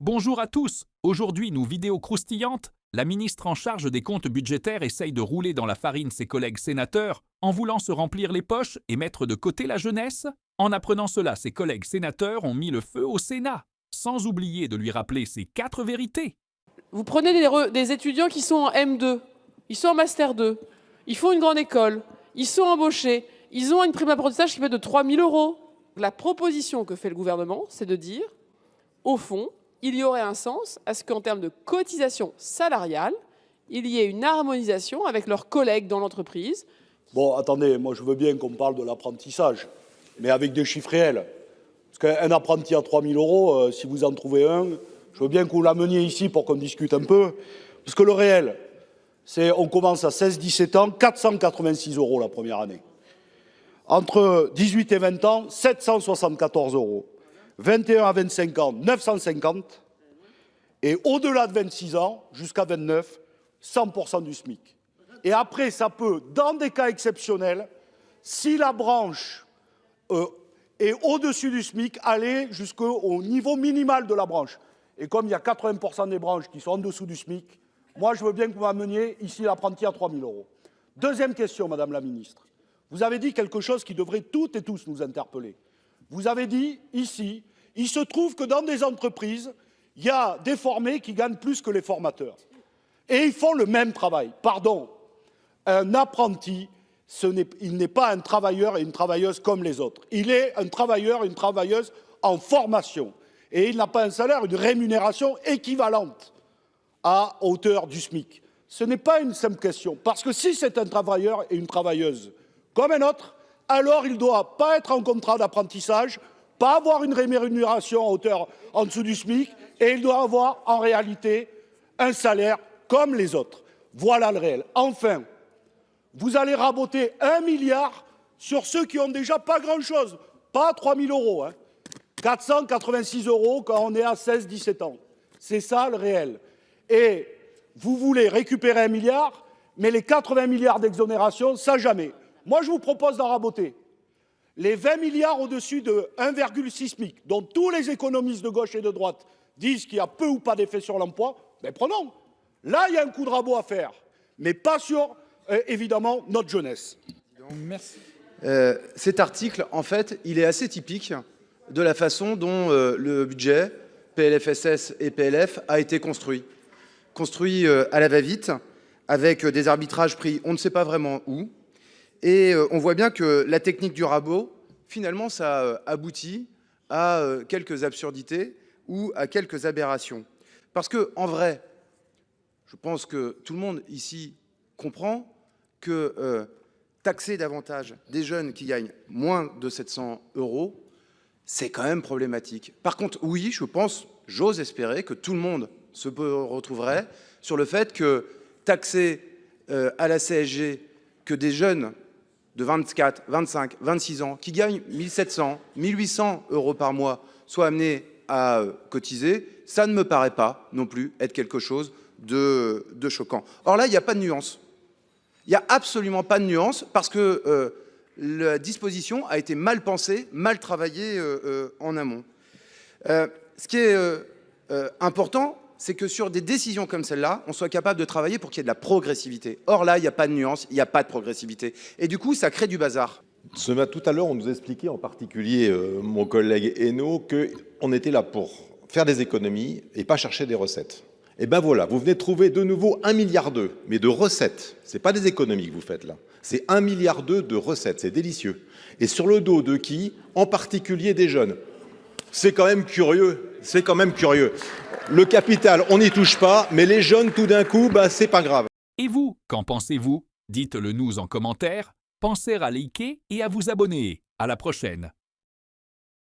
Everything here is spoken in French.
Bonjour à tous. Aujourd'hui, nous vidéo croustillante. La ministre en charge des comptes budgétaires essaye de rouler dans la farine ses collègues sénateurs en voulant se remplir les poches et mettre de côté la jeunesse. En apprenant cela, ses collègues sénateurs ont mis le feu au Sénat, sans oublier de lui rappeler ses 4 vérités. Vous prenez des étudiants qui sont en M2, ils sont en Master 2, ils font une grande école, ils sont embauchés, ils ont une prime d'apprentissage qui peut être de 3 000 €. La proposition que fait le gouvernement, c'est de dire, au fond, il y aurait un sens à ce qu'en termes de cotisation salariale, il y ait une harmonisation avec leurs collègues dans l'entreprise. Bon, attendez, moi je veux bien qu'on parle de l'apprentissage, mais avec des chiffres réels. Parce qu'un apprenti à 3 000 €, si vous en trouvez un, je veux bien que vous l'ameniez ici pour qu'on discute un peu. Parce que le réel, c'est on commence à 16-17 ans, 486 € la première année. Entre 18 et 20 ans, 774 €. 21 à 25 ans, 950. Et au-delà de 26 ans, jusqu'à 29, 100% du SMIC. Et après, ça peut, dans des cas exceptionnels, si la branche est au-dessus du SMIC, aller jusqu'au niveau minimal de la branche. Et comme il y a 80% des branches qui sont en dessous du SMIC, moi je veux bien que vous m'ameniez ici l'apprenti à 3 000 €. Deuxième question, Madame la Ministre. Vous avez dit quelque chose qui devrait toutes et tous nous interpeller. Vous avez dit ici, il se trouve que dans des entreprises, il y a des formés qui gagnent plus que les formateurs. Et ils font le même travail. Pardon, un apprenti, il n'est pas un travailleur et une travailleuse comme les autres. Il est un travailleur et une travailleuse en formation. Et il n'a pas un salaire, une rémunération équivalente à hauteur du SMIC. Ce n'est pas une simple question. Parce que si c'est un travailleur et une travailleuse comme un autre, alors il ne doit pas être en contrat d'apprentissage, pas avoir une rémunération à hauteur en dessous du SMIC, et il doit avoir en réalité un salaire comme les autres. Voilà le réel. Enfin, vous allez raboter 1 milliard sur ceux qui ont déjà pas grand-chose, pas 3 000 €, 486 € quand on est à 16-17 ans. C'est ça le réel. Et vous voulez récupérer 1 milliard, mais les 80 milliards d'exonération, ça jamais. Moi, je vous propose d'en raboter. Les 20 milliards au-dessus de 1,6 SMIC, dont tous les économistes de gauche et de droite disent qu'il y a peu ou pas d'effet sur l'emploi, ben prenons. Là, il y a un coup de rabot à faire, mais pas sur, évidemment, notre jeunesse. Merci. Cet article, en fait, il est assez typique de la façon dont le budget, PLFSS et PLF, a été construit. Construit à la va-vite, avec des arbitrages pris on ne sait pas vraiment où. Et on voit bien que la technique du rabot, finalement, ça aboutit à quelques absurdités ou à quelques aberrations. Parce que, en vrai, je pense que tout le monde ici comprend que taxer davantage des jeunes qui gagnent moins de 700 €, c'est quand même problématique. Par contre, oui, je pense, j'ose espérer que tout le monde se retrouverait sur le fait que taxer à la CSG que des jeunes de 24, 25, 26 ans qui gagnent 1 700, 1 800 € par mois soient amenés à cotiser, ça ne me paraît pas non plus être quelque chose de choquant. Or là, il n'y a pas de nuance. Il n'y a absolument pas de nuance parce que la disposition a été mal pensée, mal travaillée en amont. Ce qui est important, c'est que sur des décisions comme celle-là, on soit capable de travailler pour qu'il y ait de la progressivité. Or là, il n'y a pas de nuance, il n'y a pas de progressivité. Et du coup, ça crée du bazar. Tout à l'heure, on nous expliquait, en particulier mon collègue Hainaut, qu'on était là pour faire des économies et pas chercher des recettes. Et ben voilà, vous venez de trouver de nouveau 1,2 milliard, mais de recettes. Ce n'est pas des économies que vous faites là. C'est 1,2 milliard de recettes, c'est délicieux. Et sur le dos de qui? En particulier des jeunes. C'est quand même curieux, c'est quand même curieux. Le capital, on n'y touche pas, mais les jeunes, tout d'un coup, bah, c'est pas grave. Et vous, qu'en pensez-vous? Dites-le nous en commentaire. Pensez à liker et à vous abonner. À la prochaine.